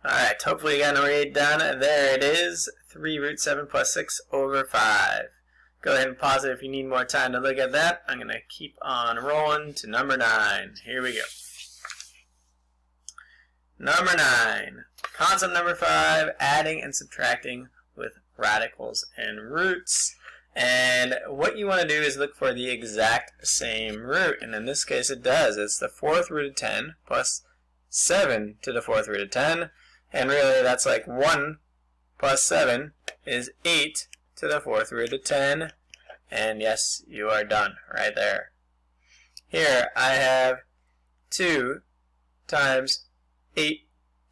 Alright, hopefully you got number 8 done. There it is, 3 root 7 plus 6 over 5. Go ahead and pause it if you need more time to look at that. I'm going to keep on rolling to number 9. Here we go. Number 9. Concept number 5, adding and subtracting with radicals and roots. And what you want to do is look for the exact same root. And in this case it does. It's the 4th root of 10 plus 7 to the 4th root of 10. And really that's like 1 plus 7 is 8 to the 4th root of 10. And yes, you are done right there. Here I have 2 times 8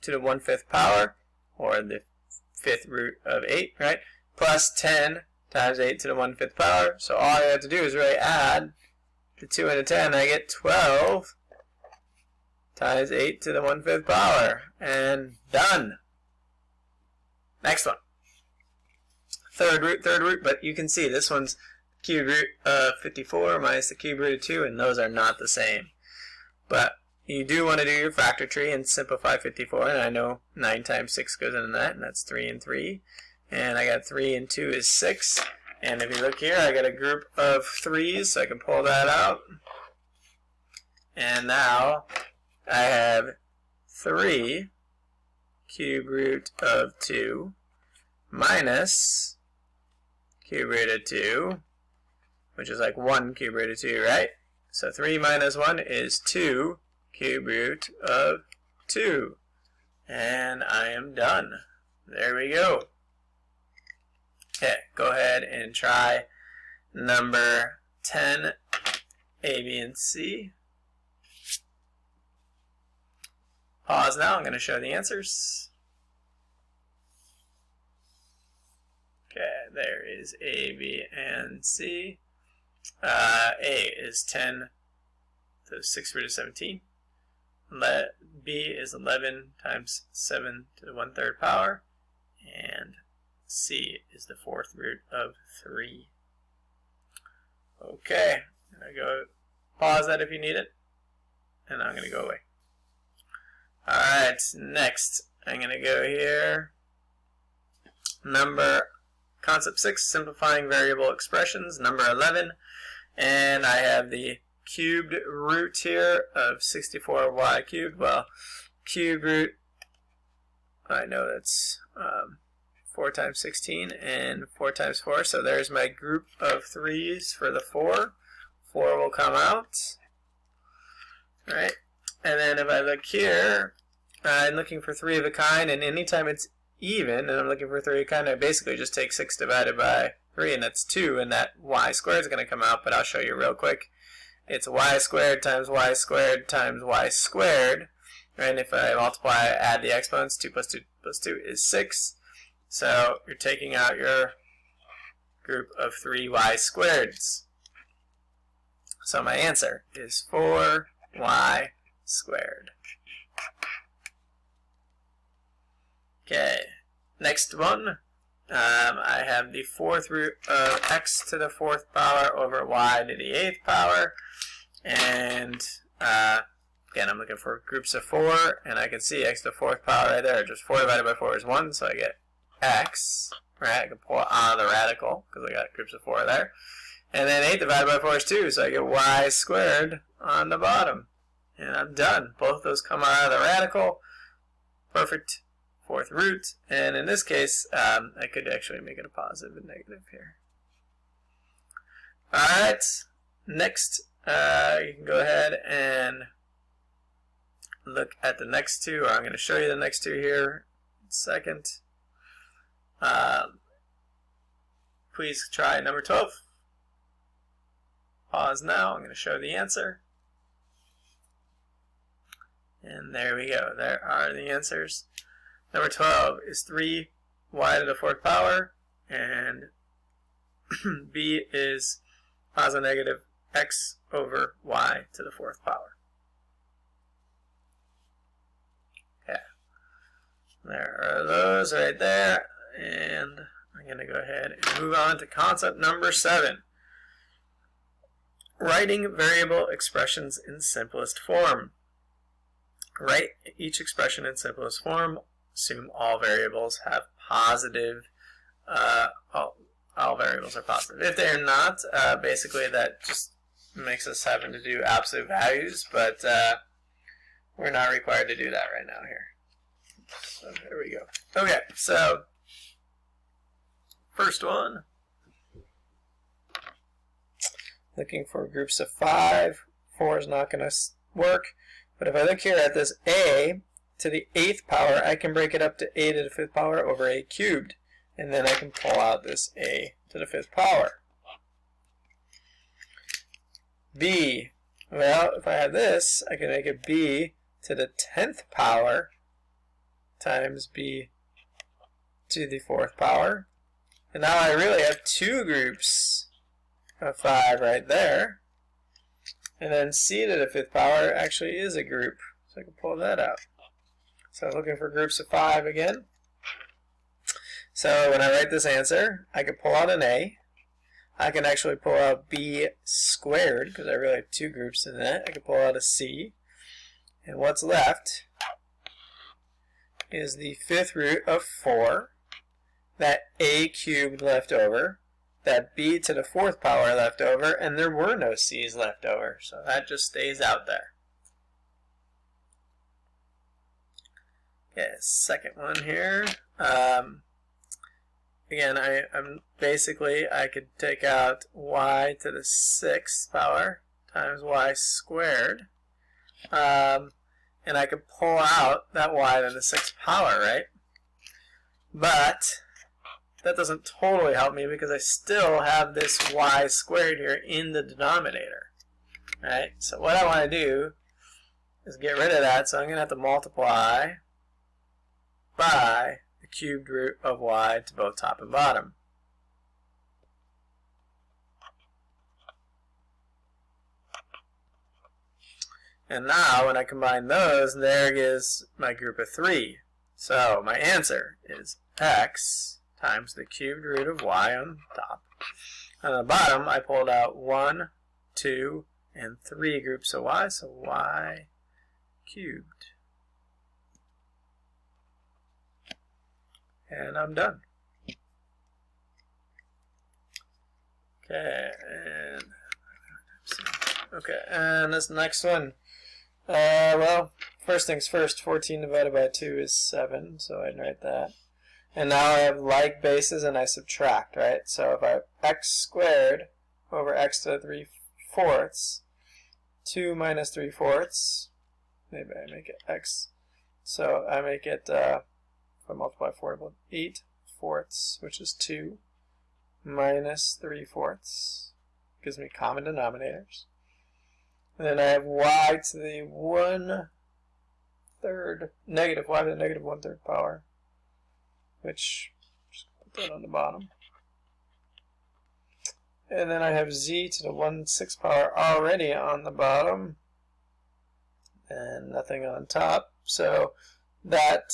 to the 1/5 power, or the 5th root of 8, right? Plus 10 times 8 to the 1/5 power. So all I have to do is really add the 2 and the 10. I get 12 times 8 to the 1/5 power. And done. Next one. Third root, but you can see this one's cube root of 54 minus the cube root of 2, and those are not the same. But you do want to do your factor tree and simplify 54, and I know 9 times 6 goes into that, and that's 3 and 3. And I got 3 and 2 is 6. And if you look here, I got a group of 3's, so I can pull that out. And now I have 3 cube root of 2 minus cube root of 2, which is like 1 cube root of 2, right? So 3 minus 1 is 2 cube root of 2. And I am done. There we go. Okay, go ahead and try number 10, A, B, and C. Pause now. I'm going to show the answers. Okay, there is A, B, and C. A is 10 to the 6th root of 17. B is 11 times 7 to the 1/3 power. And C is the 4th root of 3. Okay, I'm going to go pause that if you need it. And I'm going to go away. Alright, next I'm going to go here. Concept 6, simplifying variable expressions, number 11. And I have the cubed root here of 64y cubed. Well, cube root, I know that's 4 times 16 and 4 times 4. So there's my group of 3's for the 4. 4 will come out. Alright. And then if I look here, I'm looking for 3 of a kind, and anytime it's even, and I'm looking for 3 of a kind, I basically just take 6 divided by 3, and that's 2, and that y squared is going to come out, but I'll show you real quick. It's y squared times y squared times y squared, and if I multiply, add the exponents, 2 plus 2 plus 2 is 6. So you're taking out your group of 3 y squareds. So my answer is 4y squared. Okay, next one. I have the 4th root of x to the 4th power over y to the 8th power. And again, I'm looking for groups of 4, and I can see x to the 4th power right there. Just 4 divided by 4 is 1, so I get x. Right, I can pull it out of the radical because I got groups of 4 there. And then 8 divided by 4 is 2, so I get y squared on the bottom. And I'm done. Both those come out of the radical. Perfect 4th root. And in this case, I could actually make it a positive and negative here. Alright, next, you can go ahead and look at the next 2, or I'm going to show you the next 2 here in a second. Please try number 12. Pause now. I'm going to show the answer. And there we go. There are the answers. Number 12 is 3y to the 4th power, and B is positive negative x over y to the 4th power. Okay. There are those right there, and I'm going to go ahead and move on to concept number 7. Writing variable expressions in simplest form. Write each expression in simplest form. assume all variables have positive, all variables are positive. If they're not, basically that just makes us having to do absolute values, but we're not required to do that right now here. So there we go. Okay, so first one, looking for groups of 5. 4 is not going to work, but if I look here at this a to the 8th power, I can break it up to a to the 5th power over a cubed, and then I can pull out this a to the 5th power. B, well, if I have this, I can make it b to the 10th power times b to the 4th power. And now I really have 2 groups of 5 right there. And then c to the 5th power actually is a group, so I can pull that out. So I'm looking for groups of 5 again. So when I write this answer, I can pull out an a. I can actually pull out b squared, because I really have 2 groups in that. I can pull out a c. And what's left is the 5th root of 4, that a cubed left over, that b to the 4th power left over, and there were no c's left over, so that just stays out there. Okay, second one here. Again, I'm basically, I could take out y to the 6th power times y squared, and I could pull out that y to the 6th power, right? But that doesn't totally help me because I still have this y squared here in the denominator, right? So what I want to do is get rid of that, so I'm going to have to multiply by the cubed root of y to both top and bottom. And now when I combine those, there is my group of 3. So my answer is x times the cubed root of y on top. On the bottom, I pulled out 1, 2, and 3 groups of y, so y cubed. And I'm done. Okay, and this next one. Well, first things first, 14 divided by 2 is 7, so I'd write that. And now I have like bases and I subtract, right? So if I have x squared over x to the 3/4, 2 minus 3/4, maybe I make it x. So I make it, if I multiply 4 by 8/4, which is 2, minus 3/4, gives me common denominators. And then I have y to the 1/3, negative y to the negative 1/3 power, which, just put that on the bottom. And then I have z to the 1/6 power already on the bottom, and nothing on top. So that,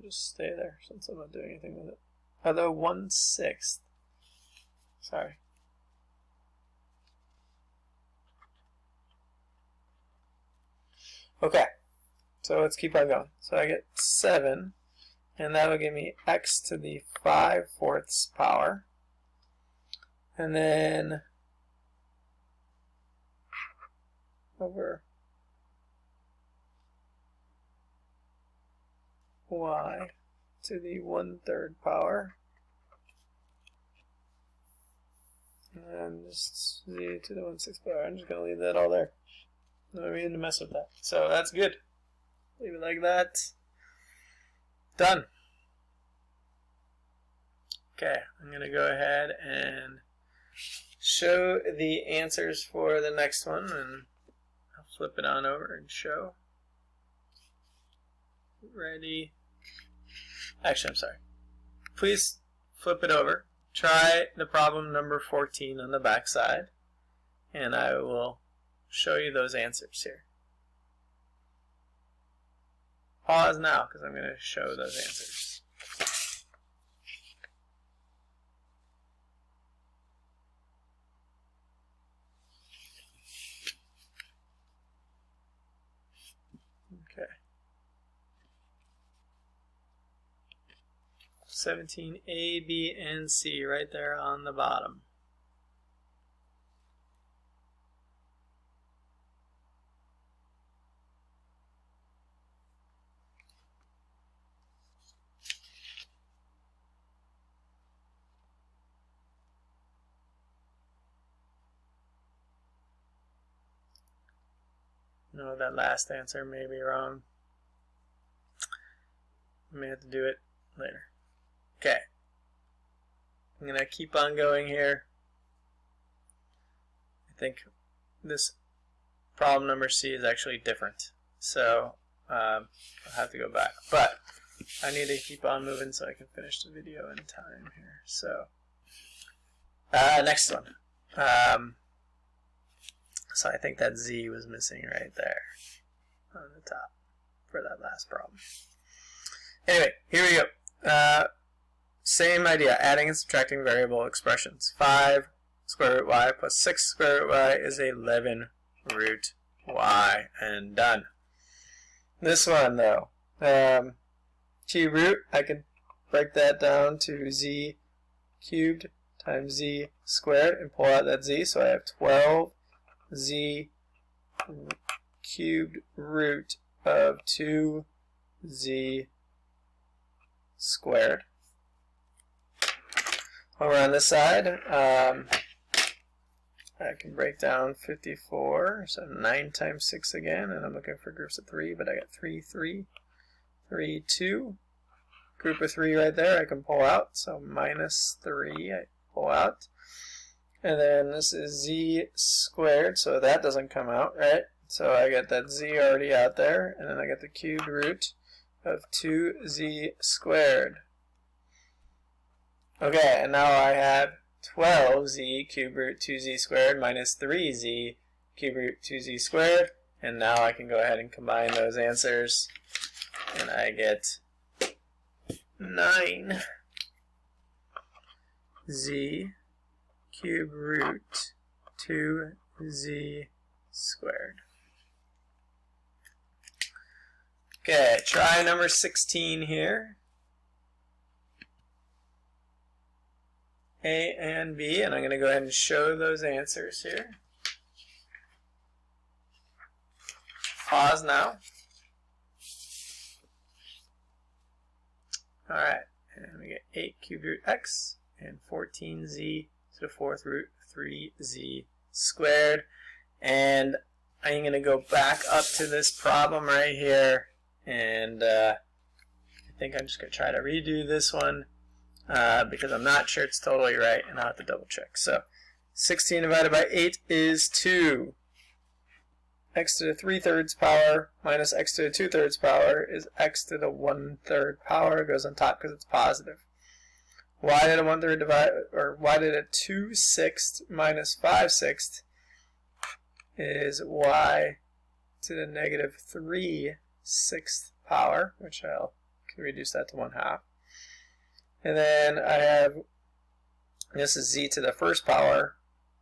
just stay there since I'm not doing anything with it. Although 1/6, sorry. Okay, so let's keep on going. So I get 7, and that will give me x to the 5/4 power. And then over y to the 1/3 power. And just z to the 1/6 power. I'm just going to leave that all there. No reason to mess with that. So that's good. Leave it like that. Done. Okay, I'm going to go ahead and show the answers for the next one, and I'll flip it on over and show. Ready? Actually, I'm sorry. Please flip it over. Try the problem number 14 on the back side, and I will show you those answers here. Pause now because I'm going to show those answers. Okay. 17, A, B, and C right there on the bottom. No, that last answer may be wrong. I may have to do it later. Okay. I'm going to keep on going here. I think this problem number C is actually different. So I'll have to go back. But I need to keep on moving so I can finish the video in time here. So next one. So I think that Z was missing right there on the top for that last problem. Anyway, here we go. Same idea, adding and subtracting variable expressions. 5 square root y plus 6 square root y is 11 root y, and done. This one though, cube root, I can break that down to z cubed times z squared and pull out that z, so I have 12 z cubed root of 2z squared. Over on this side, I can break down 54, so 9 times 6 again, and I'm looking for groups of 3, but I got 3, 3, 3, 2. Group of 3 right there I can pull out, so minus 3 I pull out. And then this is z squared, so that doesn't come out, right? So I get that z already out there, and then I get the cubed root of 2z squared. Okay, and now I have 12z cube root 2z squared minus 3z cube root 2z squared, and now I can go ahead and combine those answers, and I get 9z cube root 2z squared. Okay, try number 16 here. A and B, and I'm going to go ahead and show those answers here. Pause now. Alright, and we get 8 cubed root x and 14z to the 4th root 3z squared. And I'm going to go back up to this problem right here, and I think I'm just going to try to redo this one. Because I'm not sure it's totally right, and I'll have to double check. So 16 divided by 8 is 2. X to the 3/3 power minus x to the 2/3 power is x to the 1/3 power. It goes on top because it's positive. Why did a 1/3 divide, or why did a 2/6 minus 5/6 is y to the negative 3/6 power, which I'll reduce that to 1/2. And then I have, this is z to the 1st power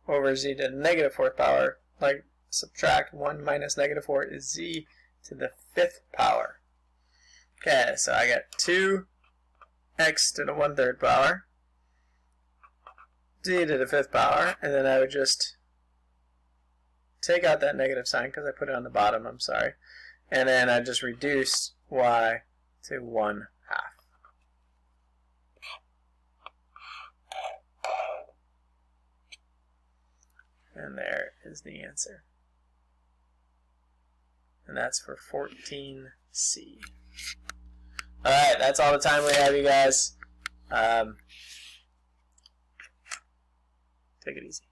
over z to the negative 4th power. Like, subtract 1 minus negative 4 is z to the 5th power. Okay, so I got 2x to the 1/3 power, z to the 5th power, and then I would just take out that negative sign because I put it on the bottom, I'm sorry. And then I just reduce y to 1/2. And there is the answer. And that's for 14C. Alright, that's all the time we have, you guys. Take it easy.